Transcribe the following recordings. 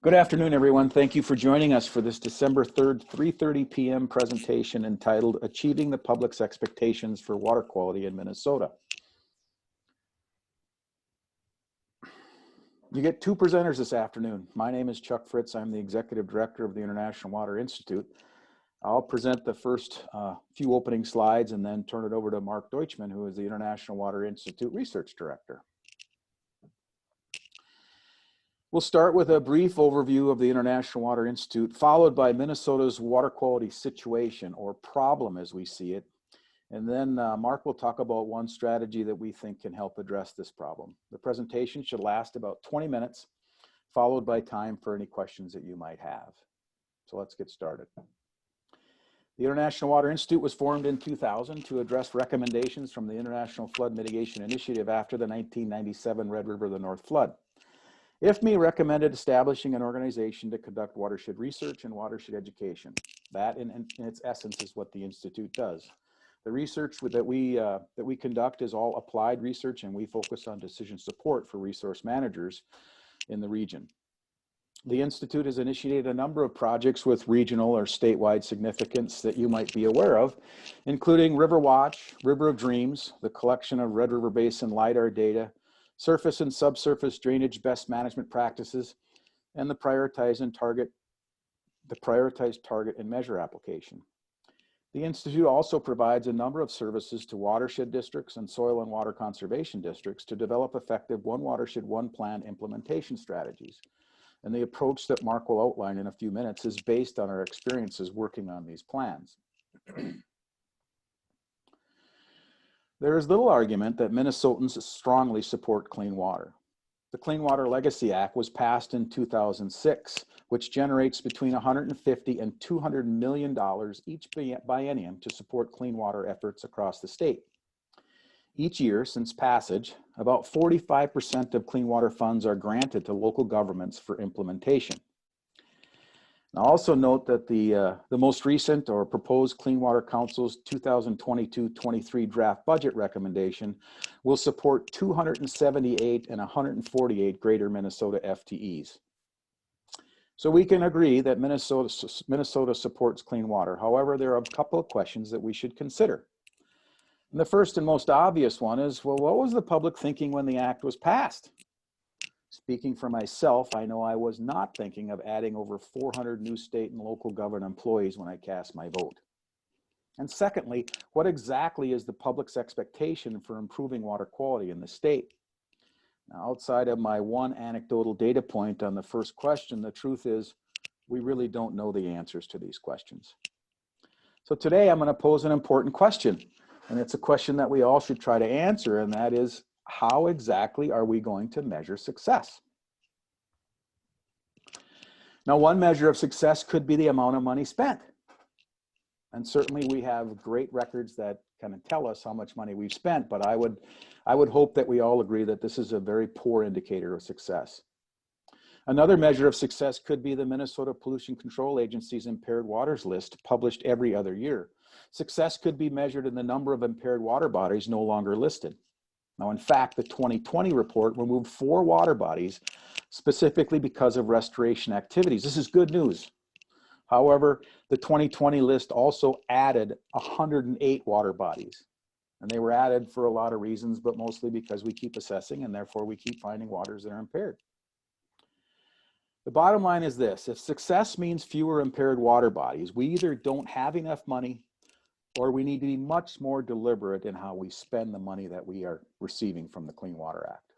Good afternoon, everyone. Thank you for joining us for this December 3rd, 3:30 p.m. presentation entitled Achieving the Public's Expectations for Water Quality in Minnesota. You get two presenters this afternoon. My name is Chuck Fritz. I'm the Executive Director of the International Water Institute. I'll present the first few opening slides and then turn it over to Mark Deutschman, who is the International Water Institute Research Director. We'll start with a brief overview of the International Water Institute, followed by Minnesota's water quality situation, or problem as we see it. And then Mark will talk about one strategy that we think can help address this problem. The presentation should last about 20 minutes, followed by time for any questions that you might have. So let's get started. The International Water Institute was formed in 2000 to address recommendations from the International Flood Mitigation Initiative after the 1997 Red River the North flood. IFMI recommended establishing an organization to conduct watershed research and watershed education. That, in its essence, is what the Institute does. The research that we conduct is all applied research, and we focus on decision support for resource managers in the region. The Institute has initiated a number of projects with regional or statewide significance that you might be aware of, including River Watch, River of Dreams, the collection of Red River Basin LIDAR data, surface and subsurface drainage best management practices, and the prioritized target and measure application. The Institute also provides a number of services to watershed districts and soil and water conservation districts to develop effective one watershed, one plan implementation strategies. And the approach that Mark will outline in a few minutes is based on our experiences working on these plans. There is little argument that Minnesotans strongly support clean water. The Clean Water Legacy Act was passed in 2006, which generates between $150 and $200 million each biennium to support clean water efforts across the state. Each year since passage, about 45% of clean water funds are granted to local governments for implementation. Now also note that the most recent or proposed Clean Water Council's 2022-23 draft budget recommendation will support 278 and 148 greater Minnesota FTEs. So we can agree that Minnesota supports clean water. However, there are a couple of questions that we should consider. And the first and most obvious one is, well, what was the public thinking when the act was passed? Speaking for myself, I know I was not thinking of adding over 400 new state and local government employees when I cast my vote. And secondly, what exactly is the public's expectation for improving water quality in the state? Now, outside of my one anecdotal data point on the first question, the truth is we really don't know the answers to these questions. So today I'm going to pose an important question, and it's a question that we all should try to answer, and that is, how exactly are we going to measure success? Now, one measure of success could be the amount of money spent. And certainly we have great records that kind of tell us how much money we've spent, but I would hope that we all agree that this is a very poor indicator of success. Another measure of success could be the Minnesota Pollution Control Agency's impaired waters list, published every other year. Success could be measured in the number of impaired water bodies no longer listed. Now, in fact, the 2020 report removed 4 water bodies specifically because of restoration activities. This is good news. However, the 2020 list also added 108 water bodies. And they were added for a lot of reasons, but mostly because we keep assessing and therefore we keep finding waters that are impaired. The bottom line is this: if success means fewer impaired water bodies, we either don't have enough money or we need to be much more deliberate in how we spend the money that we are receiving from the Clean Water Act.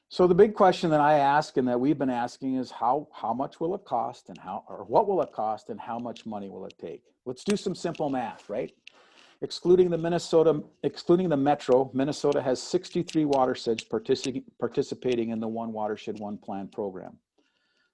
So the big question that I ask and that we've been asking is how much will it cost and what will it cost and how much money will it take? Let's do some simple math, right? Excluding the metro, Minnesota has 63 watersheds participating in the One Watershed, One Plan program.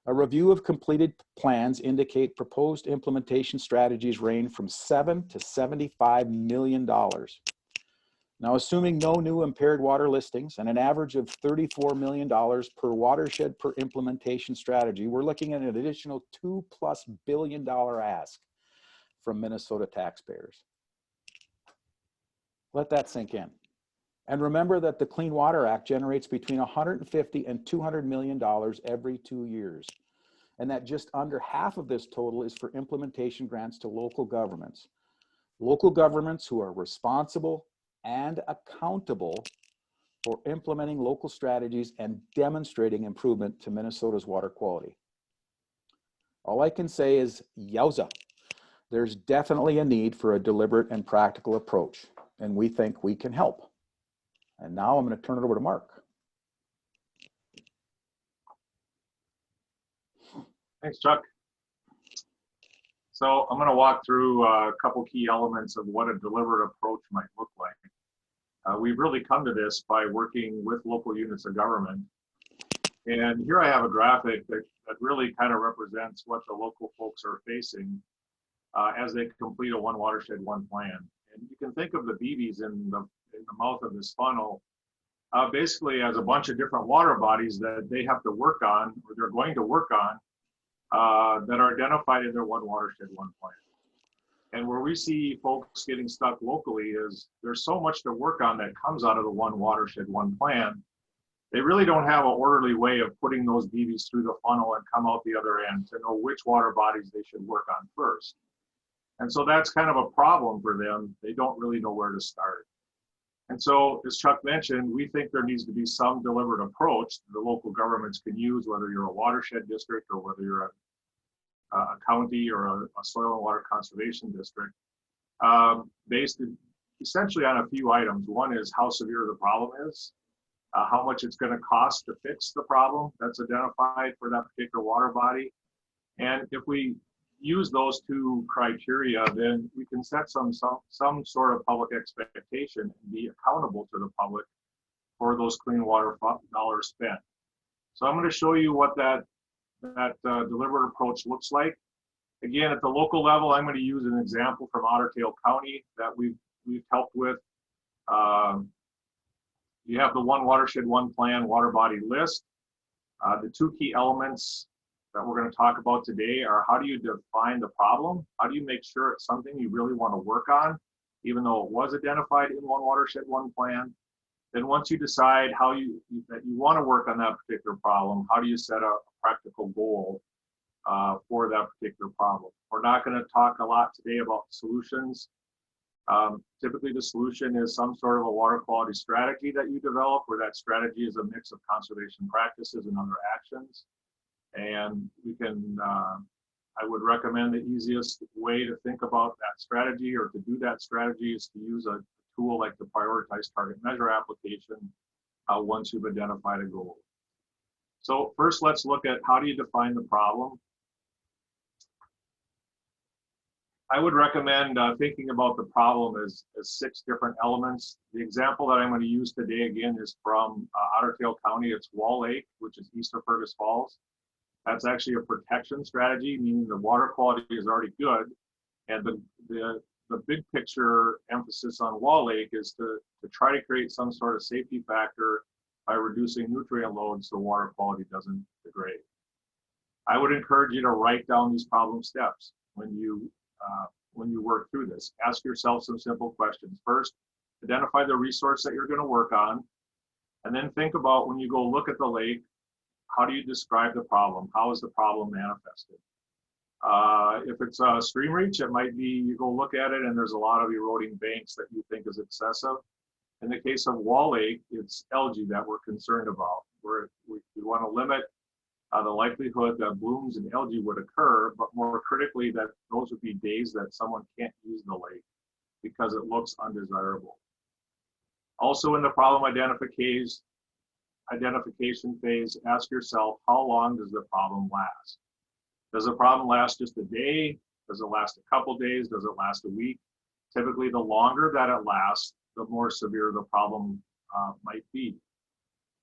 A review of completed plans indicate proposed implementation strategies range from $7 to $75 million. Now, assuming no new impaired water listings and an average of $34 million per watershed per implementation strategy, we're looking at an additional $2+ billion ask from Minnesota taxpayers. Let that sink in. And remember that the Clean Water Act generates between 150 and $200 million every 2 years. And that just under half of this total is for implementation grants to local governments. Local governments who are responsible and accountable for implementing local strategies and demonstrating improvement to Minnesota's water quality. All I can say is, yowza. There's definitely a need for a deliberate and practical approach, and we think we can help. And now I'm going to turn it over to Mark. Thanks, Chuck. So I'm going to walk through a couple key elements of what a deliberate approach might look like. We've really come to this by working with local units of government. And here I have a graphic that really kind of represents what the local folks are facing as they complete a one watershed, one plan. And you can think of the BBs in the mouth of this funnel basically as a bunch of different water bodies that they have to work on, or they're going to work on, that are identified in their one watershed, one plan. And where we see folks getting stuck locally is there's so much to work on that comes out of the one watershed, one plan. They really don't have an orderly way of putting those BBs through the funnel and come out the other end to know which water bodies they should work on first. And so that's kind of a problem for them. They don't really know where to start. And so, as Chuck mentioned, we think there needs to be some deliberate approach that the local governments can use, whether you're a watershed district or whether you're a county or a soil and water conservation district, based essentially on a few items. One is how severe the problem is, how much it's going to cost to fix the problem that's identified for that particular water body. And if we use those two criteria, then we can set some sort of public expectation and be accountable to the public for those clean water dollars spent. So I'm going to show you what that deliberate approach looks like. Again, at the local level, I'm going to use an example from Otter Tail County that we've helped with. You have the one watershed, one plan water body list. The two key elements that we're going to talk about today are how do you define the problem? How do you make sure it's something you really want to work on, even though it was identified in one watershed, one plan? Then once you decide that you want to work on that particular problem, how do you set a practical goal for that particular problem? We're not going to talk a lot today about solutions. Typically the solution is some sort of a water quality strategy that you develop, where that strategy is a mix of conservation practices and other actions. And we can, I would recommend the easiest way to think about that strategy or to do that strategy is to use a tool like the Prioritize Target Measure application once you've identified a goal. So first, let's look at how do you define the problem. I would recommend thinking about the problem as 6 different elements. The example that I'm going to use today, again, is from Otter Tail County. It's Wall Lake, which is east of Fergus Falls. That's actually a protection strategy, meaning the water quality is already good. And the big picture emphasis on Wall Lake is to try to create some sort of safety factor by reducing nutrient load so water quality doesn't degrade. I would encourage you to write down these problem steps when you work through this. Ask yourself some simple questions. First, identify the resource that you're going to work on, and then think about when you go look at the lake, how do you describe the problem? How is the problem manifested? If it's a stream reach, it might be you go look at it and there's a lot of eroding banks that you think is excessive. In the case of Wall Lake, it's algae that we're concerned about. We want to limit the likelihood that blooms and algae would occur, but more critically that those would be days that someone can't use the lake because it looks undesirable. Also in the problem identification phase, ask yourself, how long does the problem last? Does the problem last just a day? Does it last a couple days? Does it last a week? Typically, the longer that it lasts, the more severe the problem might be.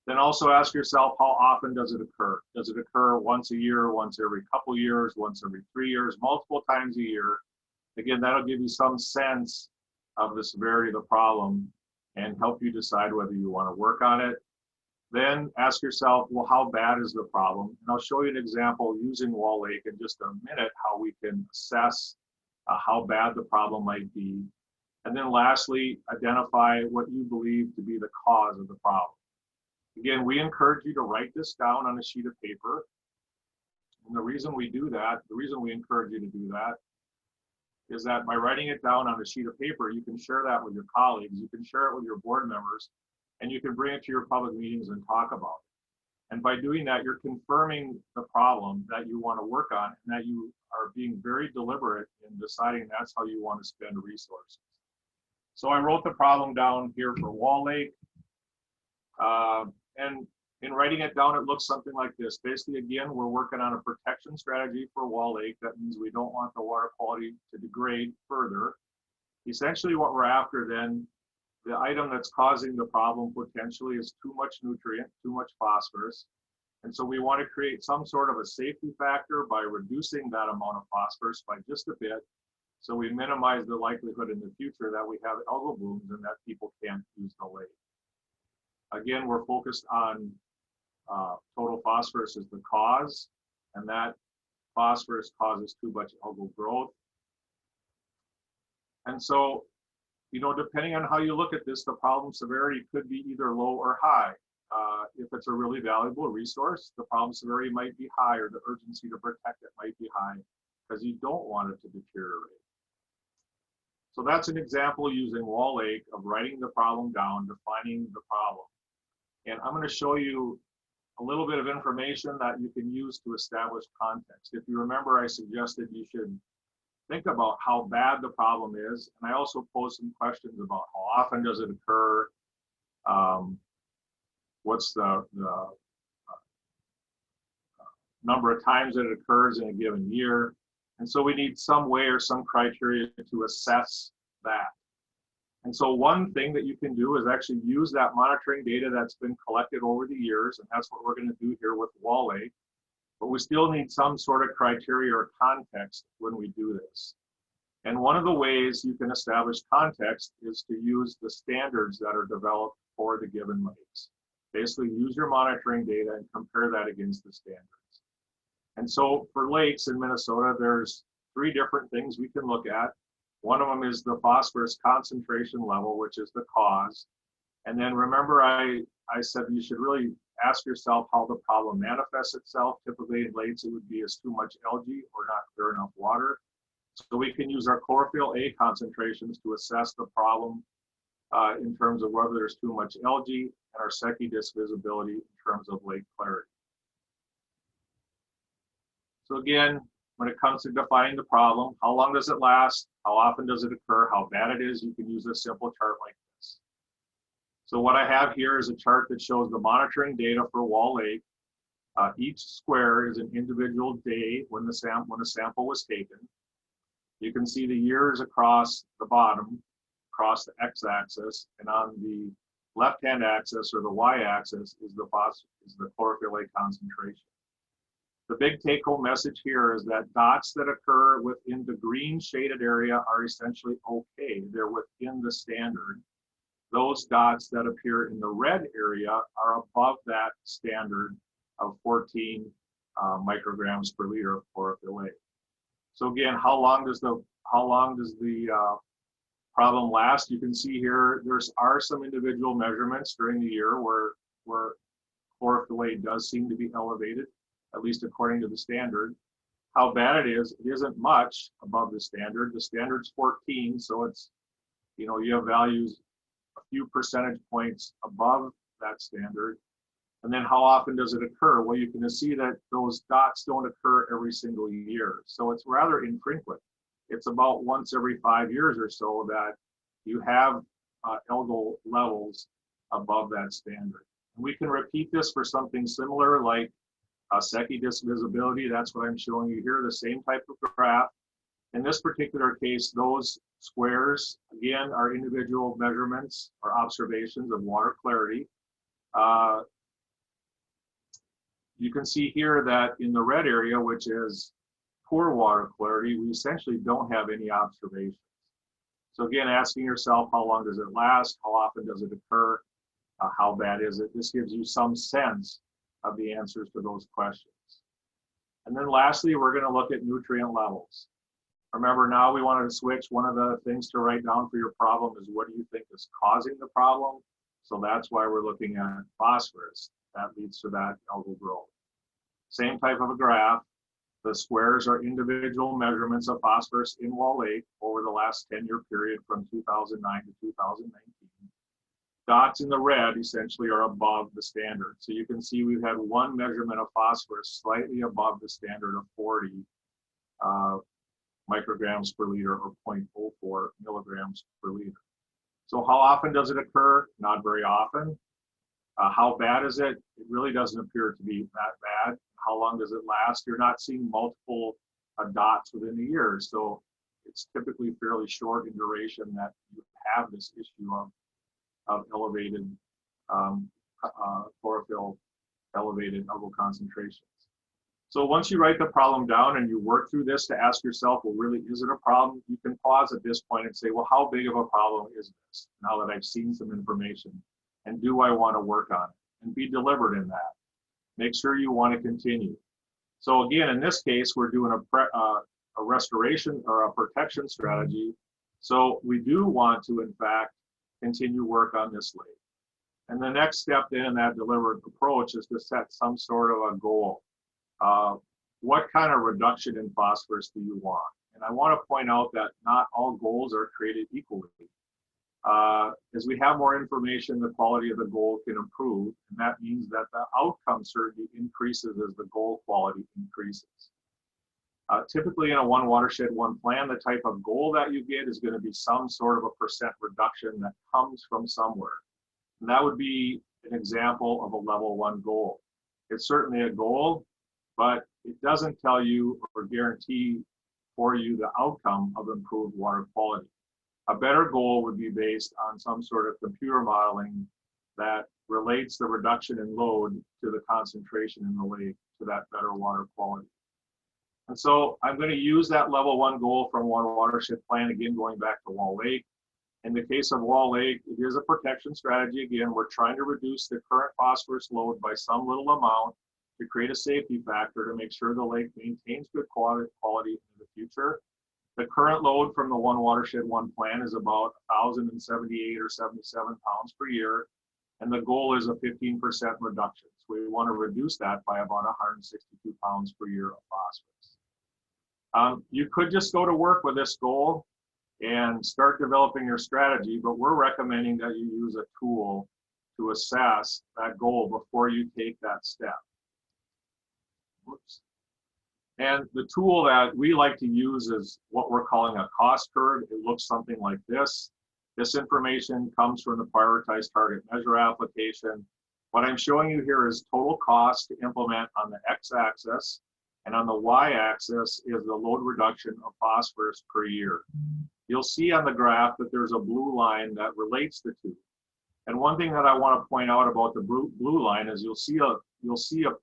Then also ask yourself, how often does it occur? Does it occur once a year, once every couple years, once every 3 years, multiple times a year? Again, that'll give you some sense of the severity of the problem and help you decide whether you want to work on it. Then ask yourself, well, how bad is the problem? And I'll show you an example using Wall Lake in just a minute, how we can assess how bad the problem might be. And then lastly, identify what you believe to be the cause of the problem. Again, we encourage you to write this down on a sheet of paper. And the reason we do that, the reason we encourage you to do that, is that by writing it down on a sheet of paper, you can share that with your colleagues, you can share it with your board members, and you can bring it to your public meetings and talk about it. And by doing that, you're confirming the problem that you want to work on, and that you are being very deliberate in deciding that's how you want to spend resources. So I wrote the problem down here for Wall Lake. And in writing it down, it looks something like this. Basically, again, we're working on a protection strategy for Wall Lake. That means we don't want the water quality to degrade further. Essentially, what we're after then, the item that's causing the problem potentially is too much nutrient, too much phosphorus. And so we want to create some sort of a safety factor by reducing that amount of phosphorus by just a bit. So we minimize the likelihood in the future that we have algal blooms and that people can't use the lake. Again, we're focused on total phosphorus as the cause, and that phosphorus causes too much algal growth. And so, you know, depending on how you look at this, the problem severity could be either low or high. If it's a really valuable resource, the problem severity might be high, or the urgency to protect it might be high, because you don't want it to deteriorate. So that's an example using Wall Lake of writing the problem down, defining the problem. And I'm going to show you a little bit of information that you can use to establish context. If you remember, I suggested you should think about how bad the problem is. And I also posed some questions about how often does it occur? What's the number of times that it occurs in a given year? And so we need some way or some criteria to assess that. And so one thing that you can do is actually use that monitoring data that's been collected over the years, and that's what we're going to do here with Wall Lake. But we still need some sort of criteria or context when we do this. And one of the ways you can establish context is to use the standards that are developed for the given lakes. Basically, use your monitoring data and compare that against the standards. And so for lakes in Minnesota, there's 3 different things we can look at. One of them is the phosphorus concentration level, which is the cause. And then remember, I said you should really ask yourself how the problem manifests itself. Typically in lakes, it would be as too much algae or not clear enough water. So we can use our chlorophyll A concentrations to assess the problem in terms of whether there's too much algae, and our Secchi disc visibility in terms of lake clarity. So again, when it comes to defining the problem, how long does it last? How often does it occur? How bad it is? You can use a simple chart like this. So what I have here is a chart that shows the monitoring data for Wall Lake. Each square is an individual day when the sample was taken. You can see the years across the bottom, across the x-axis, and on the left-hand axis or the y-axis is the chlorophyll A concentration. The big take-home message here is that dots that occur within the green shaded area are essentially okay. They're within the standard. Those dots that appear in the red area are above that standard of 14 micrograms per liter of chlorophyll A. So again, how long does the problem last? You can see here there are some individual measurements during the year where chlorophyll A does seem to be elevated, at least according to the standard. How bad it isn't much above the standard. The standard's 14, so it's, you know, you have values a few percentage points above that standard. And then how often does it occur? Well, you can see that those dots don't occur every single year. So it's rather infrequent. It's about once every 5 years or so that you have algal levels above that standard. And we can repeat this for something similar like Secchi disc visibility. That's what I'm showing you here, the same type of graph. In this particular case, those squares, again, are individual measurements or observations of water clarity. You can see here that in the red area, which is poor water clarity, we essentially don't have any observations. So again, asking yourself, how long does it last? How often does it occur? How bad is it? This gives you some sense of the answers to those questions. And then lastly, we're going to look at nutrient levels. Remember, now we wanted to switch. One of the things to write down for your problem is what do you think is causing the problem? So that's why we're looking at phosphorus. That leads to that algal growth. Same type of a graph. The squares are individual measurements of phosphorus in Wall Lake over the last 10-year period from 2009 to 2019. Dots in the red essentially are above the standard. So you can see we've had one measurement of phosphorus slightly above the standard of 40 micrograms per liter or 0.04 milligrams per liter. So how often does it occur? Not very often. How bad is it? It really doesn't appear to be that bad. How long does it last? You're not seeing multiple dots within a year. So it's typically fairly short in duration that you have this issue of elevated chlorophyll, elevated algal concentrations. So once you write the problem down and you work through this to ask yourself, well, really, is it a problem? You can pause at this point and say, well, how big of a problem is this now that I've seen some information? And do I want to work on it? And be deliberate in that. Make sure you want to continue. So again, in this case, we're doing a restoration or a protection strategy. So we do want to, in fact, continue work on this lake. And the next step then in that deliberate approach is to set some sort of a goal. What kind of reduction in phosphorus do you want? And I want to point out that not all goals are created equally. As we have more information, the quality of the goal can improve, and that means that the outcome certainty increases as the goal quality increases. Typically in a one watershed, one plan, the type of goal that you get is going to be some sort of a percent reduction that comes from somewhere. And that would be an example of a level 1 goal. It's certainly a goal, but it doesn't tell you or guarantee for you the outcome of improved water quality. A better goal would be based on some sort of computer modeling that relates the reduction in load to the concentration in the lake to that better water quality. And so I'm going to use that level 1 goal from one watershed plan, again, going back to Wall Lake. In the case of Wall Lake, it is a protection strategy. Again, we're trying to reduce the current phosphorus load by some little amount to create a safety factor to make sure the lake maintains good quality in the future. The current load from the one watershed, one plan is about 1,078 or 77 pounds per year, and the goal is a 15% reduction. So we want to reduce that by about 162 pounds per year of phosphorus. You could just go to work with this goal and start developing your strategy, but we're recommending that you use a tool to assess that goal before you take that step. Whoops. And the tool that we like to use is what we're calling a cost curve. It looks something like this. This information comes from the prioritized target measure application. What I'm showing you here is total cost to implement on the x-axis, and on the y-axis is the load reduction of phosphorus per year. You'll see on the graph that there's a blue line that relates the two. And one thing that I want to point out about the blue line is you'll see a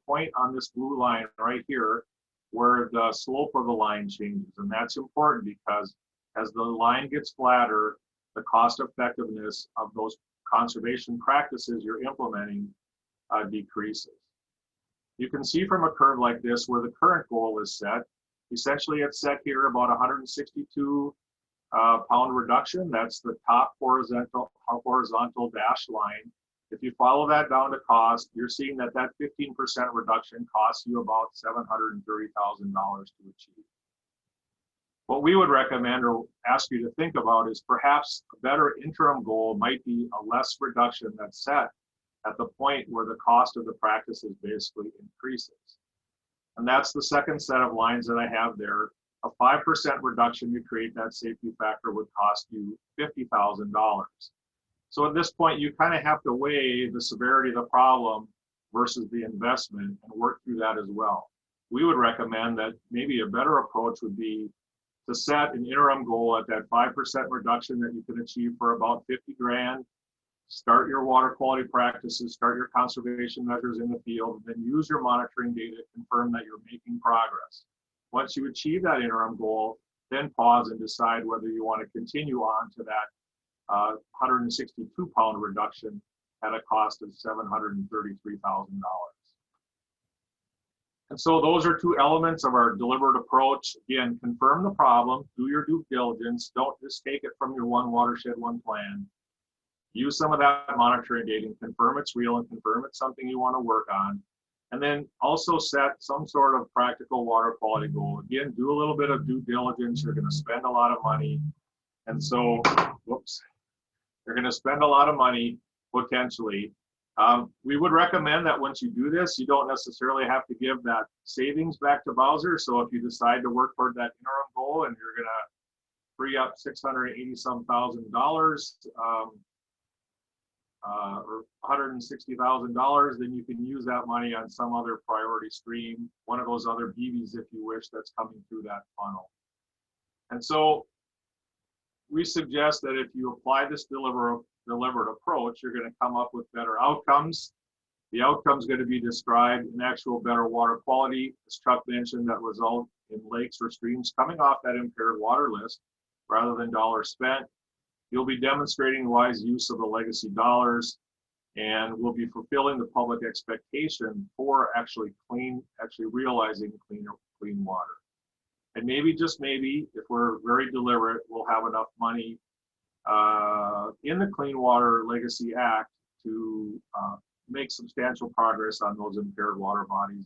point on this blue line right here where the slope of the line changes. And that's important because as the line gets flatter, the cost effectiveness of those conservation practices you're implementing decreases. You can see from a curve like this where the current goal is set. Essentially, it's set here about 162 pound reduction. That's the top horizontal dashed line. If you follow that down to cost, you're seeing that 15% reduction costs you about $730,000 to achieve. What we would recommend or ask you to think about is perhaps a better interim goal might be a less reduction that's set at the point where the cost of the practices basically increases. And that's the second set of lines that I have there. A 5% reduction to create that safety factor would cost you $50,000. So at this point, you kind of have to weigh the severity of the problem versus the investment and work through that as well. We would recommend that maybe a better approach would be to set an interim goal at that 5% reduction that you can achieve for about 50 grand. Start your water quality practices, start your conservation measures in the field, and then use your monitoring data to confirm that you're making progress. Once you achieve that interim goal, then pause and decide whether you want to continue on to that 162 pound reduction at a cost of $733,000. And so those are two elements of our deliberate approach. Again, confirm the problem, do your due diligence, don't just take it from your one watershed, one plan. Use some of that monitoring data and confirm it's real and confirm it's something you want to work on. And then also set some sort of practical water quality goal. Again, do a little bit of due diligence. You're going to spend a lot of money. And so, whoops, you're going to spend a lot of money potentially. We would recommend that once you do this, you don't necessarily have to give that savings back to Bowser. So if you decide to work toward that interim goal and you're going to free up $680-some thousand, or $160,000, then you can use that money on some other priority stream, one of those other BVs, if you wish, that's coming through that funnel. And so we suggest that if you apply this deliberate approach, you're going to come up with better outcomes. The outcome's going to be described in actual better water quality, as Chuck mentioned, that result in lakes or streams coming off that impaired water list rather than dollars spent. You'll be demonstrating wise use of the legacy dollars, and we'll be fulfilling the public expectation for actually realizing clean water. And maybe, just maybe, if we're very deliberate, we'll have enough money in the Clean Water Legacy Act to make substantial progress on those impaired water bodies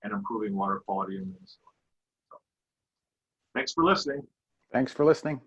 and improving water quality in Minnesota. So, thanks for listening. Thanks for listening.